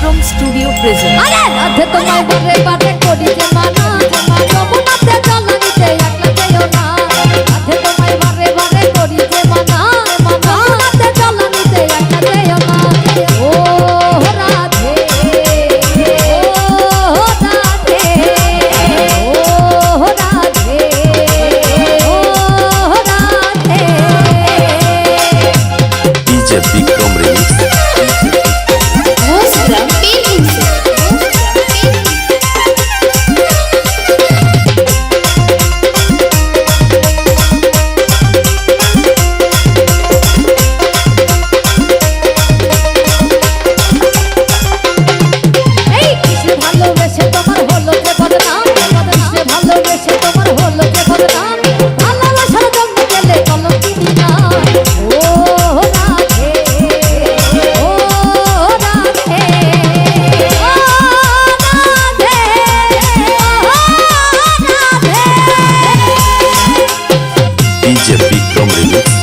Vikram studio present. আরে রাধে তোমায় বারে বারে করি যে মানা, যমুনাতে জল নিতে একলা যেও না। রাধে তোমায় বারে বারে করি যে মানা, যমুনাতে জল নিতে একলা যেও না। ও রাধে, ও রাধে, ও রাধে, ও Radhe. DJ Vikram remix. DJ Vikram remix.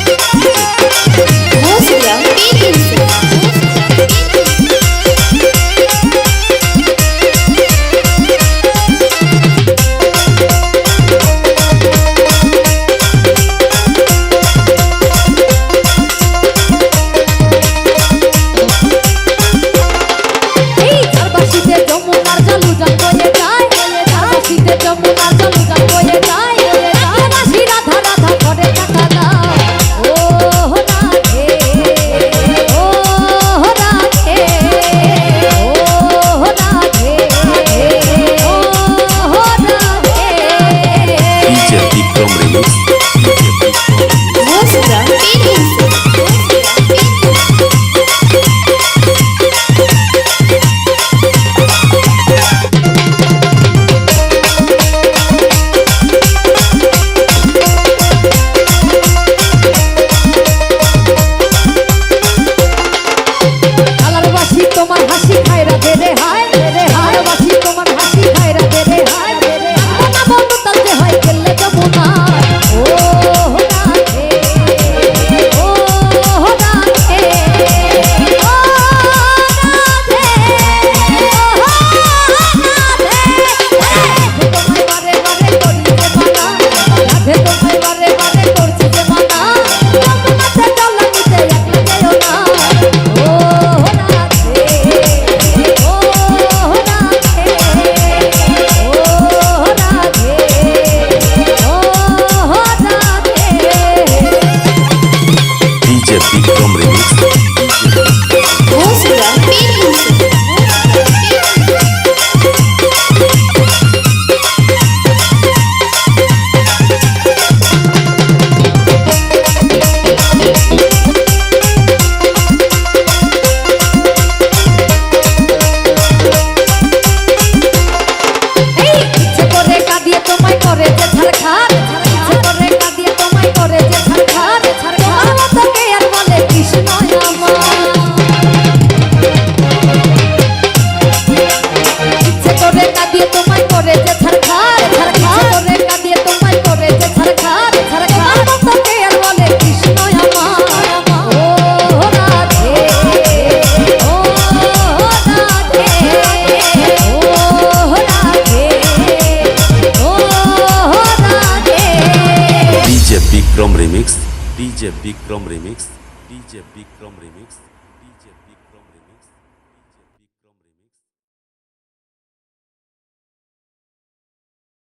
তোমার হাসি খায় রাধে রে হায় রে হায় বাসি তোমার হাসি খায় রাধে রে হায় রে মনা বন্ধু তালতে হয় গেলে যমুনা। ও রাধে, ও রাধে, ও রাধে, ও রাধে। রাধে তোমায় বারে বারে করছি যে মানা, রাধে তোমায় বারে বারে করছি যে মানা। যমুনাতে জল নিতে একলা যেও না। ও DJ Vikram remix. Vikram remix. DJ Vikram remix. DJ Vikram remix.